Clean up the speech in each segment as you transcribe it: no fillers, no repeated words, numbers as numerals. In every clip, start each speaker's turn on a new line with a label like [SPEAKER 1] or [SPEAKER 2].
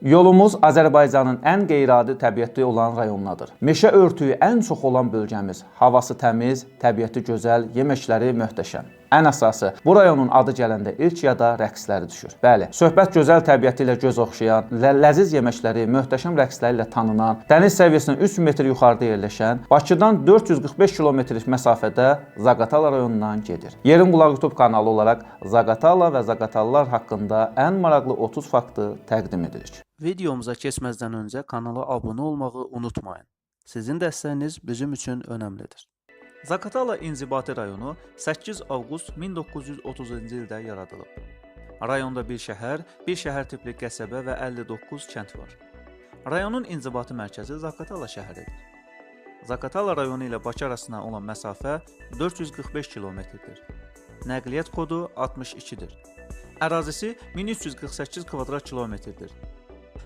[SPEAKER 1] Yolumuz Azərbaycanın ən qeyri-adi təbiəti olan rayonundadır. Meşə örtüyü ən çox olan bölgəmiz. Havası təmiz, təbiəti gözəl, yeməkləri möhtəşəm. Ən əsası, bu rayonun adı gələndə ilk yada rəqsləri düşür. Bəli, söhbət gözəl təbiəti ilə göz oxşayan, ləziz yeməkləri, möhtəşəm rəqsləri ilə tanınan, dəniz səviyyəsindən 3 metr yuxarıda yerləşən, Bakıdan 445 kilometrlik məsafədə Zaqatala rayonundan gedir. Yerin Qulağı YouTube kanalı olaraq Zaqatala və Zaqatalılar haqqında ən maraqlı 30 faktı təqdim edirik.
[SPEAKER 2] Videomuza keçməzdən öncə kanala abunə olmağı unutmayın. Sizin dəstəyiniz bizim üçün önəmlidir. Zaqatala inzibati rayonu 8 avqust 1930-cu ildə yaradılıb. Rayonda bir şəhər tipli qəsəbə və 59 kənd var. Rayonun inzibati mərkəzi Zaqatala şəhəridir. Zaqatala rayonu ilə Bakı arasına olan məsafə 445 kilometrdir. Nəqliyyat kodu 62-dir. Ərazisi 1348 kvadrat kilometrdir.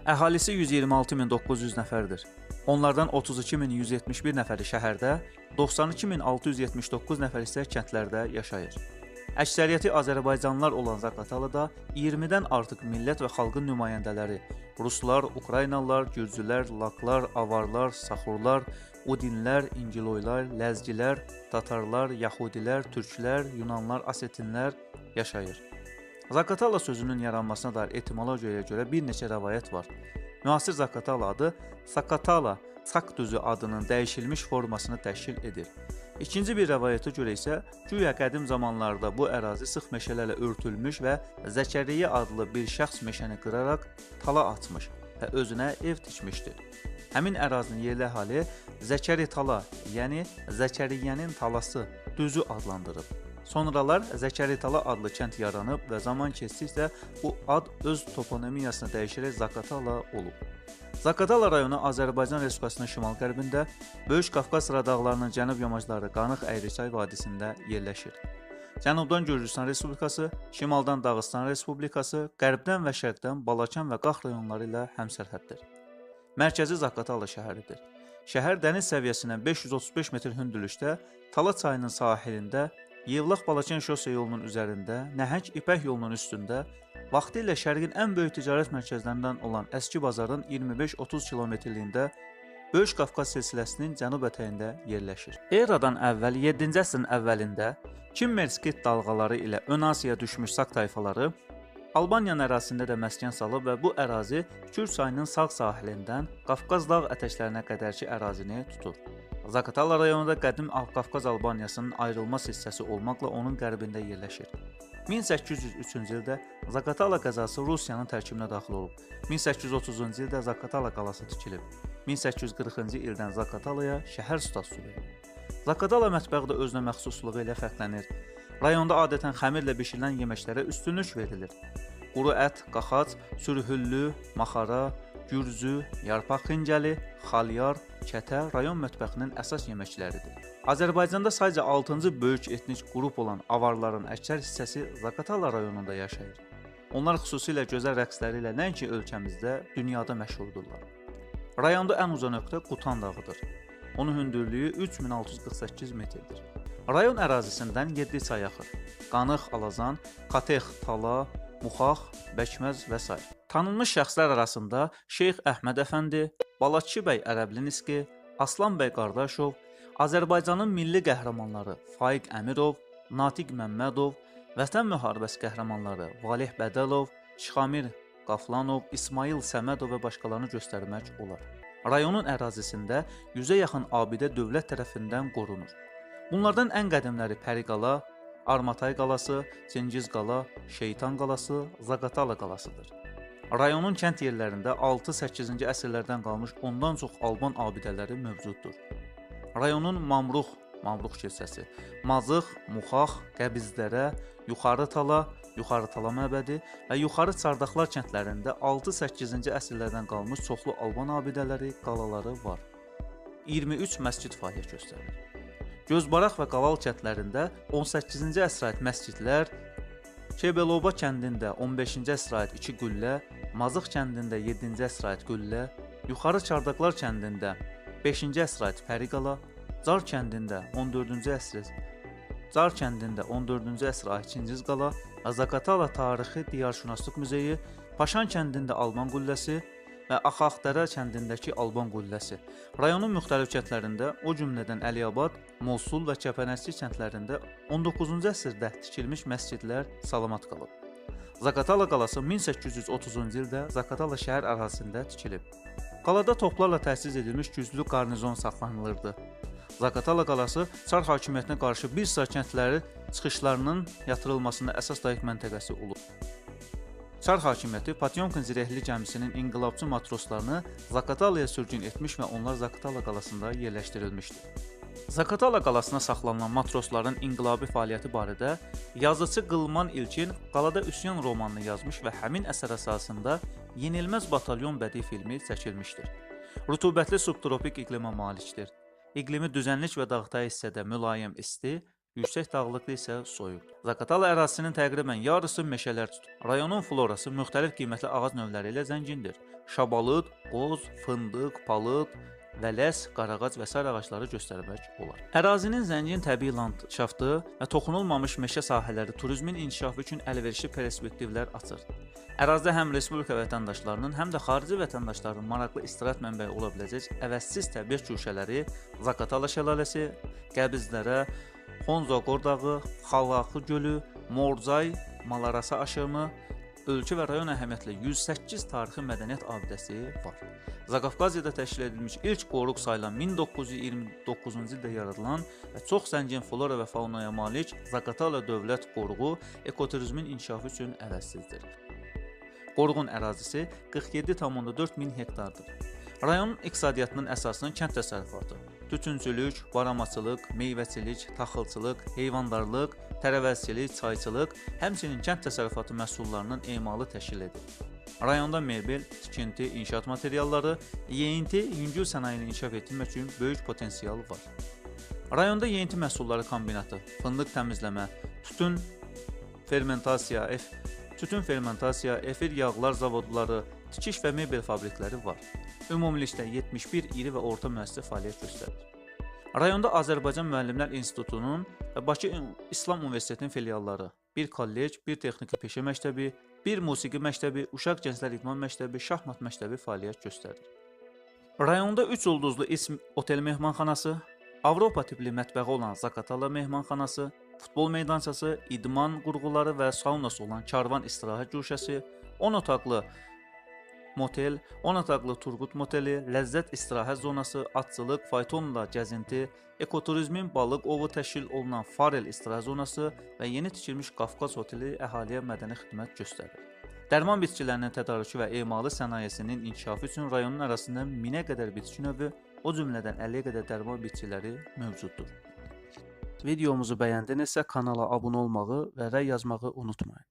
[SPEAKER 2] Əhalisi 126.900 nəfərdir. Onlardan 32.171 nəfəri şəhərdə, 92.679 nəfər isə kəndlərdə yaşayır. Əksəriyyəti Azərbaycanlılar olan Zaqatalada 20-dən artıq millət və xalqın nümayəndələri, ruslar, ukraynalılar, gürcülər, laklar, avarlar, saxurlar, udinlər, ingiloylar, ləzgilər, tatarlar, yahudilər, türklər, yunanlar, asetinlər yaşayır. Zaqatala sözünün yaranmasına dair etimologiyaya görə bir neçə rəvayət var. Müasir Zaqatala adı Sakatala, Sak düzü adının dəyişilmiş formasını təşkil edir. İkinci bir rəvayətə görə isə güya qədim zamanlarda bu ərazi sıx meşələrlə örtülmüş və Zəkəriyyə adlı bir şəxs meşəni qıraraq tala açmış və özünə ev tikmişdir. Həmin ərazinin yerli əhali Zəkəri tala, yəni Zəkəriyyənin talası düzü adlandırıb. Sonralar Zəkəri Tala adlı kənd yaranıb və zaman keçdikcə bu ad öz toponimiyasını dəyişərək Zaqatala olub. Zaqatala rayonu Azərbaycan Respublikasının şimal-qərbində, Böyük Qafqaz Sıra dağlarının cənub yamacları Qanıq-Əyriçay vadisində yerləşir. Cənubdan Gürcüstan Respublikası, şimaldan Dağıstan Respublikası, qərbdən və şərqdən Balakən və Qax rayonları ilə həmsərhəddir. Mərkəzi Zaqatala şəhəridir. Şəhər dəniz səviyyəsindən 535 metr hündürlükdə, Tala çayının sahilində, Yevlax-Balakən şose yolunun üzərində, Nəhəng İpək yolunun üstündə, vaxtilə şərqin ən böyük ticarət mərkəzlərindən olan Əski bazarın 25-30 kilometrliyində, Böyük Qafqaz silsiləsinin cənub ətəyində yerləşir. Eradan əvvəl 7-ci əsrin əvvəlində Kimmer-Skit dalğaları ilə ön Asiyaya düşmüş Sak tayfaları Albaniyanın ərazisində də məskən salıb və bu ərazi Kür çayının sağ sahilindən Qafqaz dağ ətəklərinə qədərki ərazini tutur. Zaqatala rayonu da qədim Qafqaz Albaniyasının ayrılmaz hissəsi olmaqla onun qərbində yerləşir. 1803-cü ildə Zaqatala qəzası Rusiyanın tərkibinə daxil olub. 1830-cu ildə Zaqatala qalası tikilib. 1840-cı ildən Zaqatalaya şəhər statusu verilib. Zaqatala mətbəxi də özünə məxsusluğu ilə fərqlənir. Rayonda adətən xəmirlə bişirilən yeməklərə üstünlük verilir. Quru ət, qaxac, sürühüllü, maxara, gürcü, yarpaq xincəli, xalyar, kətə rayon mətbəxinin əsas yeməkləridir. Azərbaycanda sayca 6-cı böyük etnik qrup olan avarların əksər hissəsi Zaqatala rayonunda yaşayır. Onlar xüsusilə gözəl rəqsləri ilə nəinki ölkəmizdə, dünyada məşhurdurlar. Rayonda ən uca nöqtə Qutan dağıdır. Onun hündürlüyü 3648 metrdir. Rayon ərazisindən 7 çay axır. Qanıq, Alazan, Qatex, Tala, Muxax, Bəkməz və s. Tanınmış şəxslər arasında Şeyx Əhməd Əfəndi, Balakçı bəy Ərəbliniski, Aslan bəy Qardaşov, Azərbaycanın milli qəhrəmanları Faiq Əmirov, Natiq Məmmədov, Vətən müharibəsi qəhrəmanları Valeh Bədəlov, Şixamir Qaflanov, İsmail Səmədov və başqalarını göstərmək olar. Rayonun ərazisində 100-ə yaxın abidə dövlət tərəfindən qorunur. Bunlardan ən qədimləri Pəriqala, Armatay qalası, Cengiz qala, Şeytan qalası, Zaqatala qalasıdır. Rayonun kənd yerlərində 6-8-ci əsrlərdən qalmış ondan çox Alban abidələri mövcuddur. Rayonun Mamruq kilsəsi, Mazıq, Muxax, Qəbizdərə, Yuxarı Tala məbədi və Yuxarı Çardaqlar kəndlərində 6-8-ci əsrlərdən qalmış çoxlu Alban abidələri, qalaları var. 23 məscid fəaliyyət göstərir. Gözbaraq və Qalal kəndlərində 18-ci əsrə aid məscidlər, Kebeloba kəndində 15-ci əsrə aid 2 qüllə, Mazıq kəndində 7-ci əsrə aid qüllə, Yuxarı Çardaqlar kəndində 5-ci əsrə aid Pəriqala, Car kəndində 14-cü əsrə aid Çingiz qala və Zaqatala tarixi diyarşünaslıq muzeyi, Paşan kəndində Alman qülləsi, və Axaxdərə kəndindəki Alban qülləsi, rayonun müxtəlif kəndlərində, o cümlədən Əliyabad, Mosul və Kəpənəsli kəndlərində 19-cu əsrdə tikilmiş məscidlər salamat qalıb. Zaqatala qalası 1830-cu ildə Zaqatala şəhər ərazisində tikilib. Qalada toplarla təchiz edilmiş güclü qarnizon saxlanılırdı. Zaqatala qalası Çar hakimiyyətinə qarşı bir sıra kəndləri çıxışlarının yatırılmasında əsas dayaq məntəqəsi olub. Çar hakimiyyəti Potyomkin zirehli gəmisinin inqilabçı matroslarını Zaqatalaya sürgün etmiş və onlar Zaqatala qalasında yerləşdirilmişdi. Zaqatala qalasına saxlanılan matrosların inqilabi fəaliyyəti barədə yazıçı Qılman İlkin qalada üsyan romanını yazmış və həmin əsər əsasında Yenilməz Batalyon bədii filmi çəkilmişdir. Rütubətli subtropik iqlimə malikdir. İqlimi düzənlik və dağıtay hissədə mülayim isti, yüksək dağlıqda isə soyuq. Zaqatala ərazisinin təqribən yarısı meşələr tutur. Rayonun florası müxtəlif qiymətli ağac növləri ilə zəngindir. Şabalıd, qoz, fındıq, palıd, vələs, qarağac və sair ağacları göstərmək olar. Ərazinin zəngin təbii landşaftı və toxunulmamış meşə sahələri turizmin inkişafı üçün əlverişli perspektivlər açır. Ərazidə həm respublika vətəndaşlarının, həm də xarici vətəndaşların maraqlı istirahət mənbəyi ola biləcək əvəzsiz təbiət güşələri Zaqatala şəlaləsi, Qəbizlərə, Xonzaqor dağı, Xalaxı gölü, Morcay, Malarasa aşırımı, ölkə və rayon əhəmiyyətli 108 tarixi mədəniyyət abidəsi var. Zaqafqaziyada təşkil edilmiş ilk qoruq sayılan 1929-cu ildə yaradılan və çox zəngin flora və faunaya malik Zaqatala dövlət qoruğu ekoturizmin inkişafı üçün əvəzsizdir. Qoruğun ərazisi 47,4 min hektardır. Rayonun iqtisadiyyatının əsasını kənd təsərrüfatı, tütüncülük, baramaçılıq, meyvəçilik, taxılçılıq, heyvandarlıq, tərəvəzçilik, çayçılıq, həmçinin kənd təsərrüfatı məhsullarının emalı təşkil edir. Rayonda mebel, tikinti, inşaat materialları, yeyinti, yüngül sənayeni inkişaf etdirmək üçün böyük potensial var. Rayonda yeyinti məhsulları kombinatı, fındıq təmizləmə, tütün fermentasiya, efir yağlar zavodları, tikiş və mebel fabrikləri var. Ümumilikdə 71 iri və orta müəssisə fəaliyyət göstərir. Rayonda Azərbaycan Müəllimlər İnstitutunun və Bakı İslam Universitetinin filialları, bir kollec, bir texniki peşə məktəbi, bir musiqi məktəbi, uşaq gənclər idman məktəbi, şahmat məktəbi fəaliyyət göstərir. Rayonda 3 ulduzlu İsm otel mehmanxanası, Avropa tipli mətbəxi olan Zaqatala mehmanxanası, futbol meydançası, idman qurğuları və saunası olan Karvan istirahət güşəsi, 10 otaqlı motel, 10 otaqlı Turqut moteli, ləzzət istirahət zonası, atçılıq, faytonla gəzinti, ekoturizmin balıq ovu təşkil olunan Farel istirahət zonası və yeni tikilmiş Qafqaz oteli əhaliyə mədəni xidmət göstərir. Dərman bitkilərinin tədarükü və emalı sənayesinin inkişafı üçün rayonun ərazisində 1000-ə qədər bitki növü, o cümlədən 50-yə qədər dərman bitkiləri mövcuddur. Videomuzu bəyəndinizsə kanala abunə olmağı və rəy yazmağı unutmayın.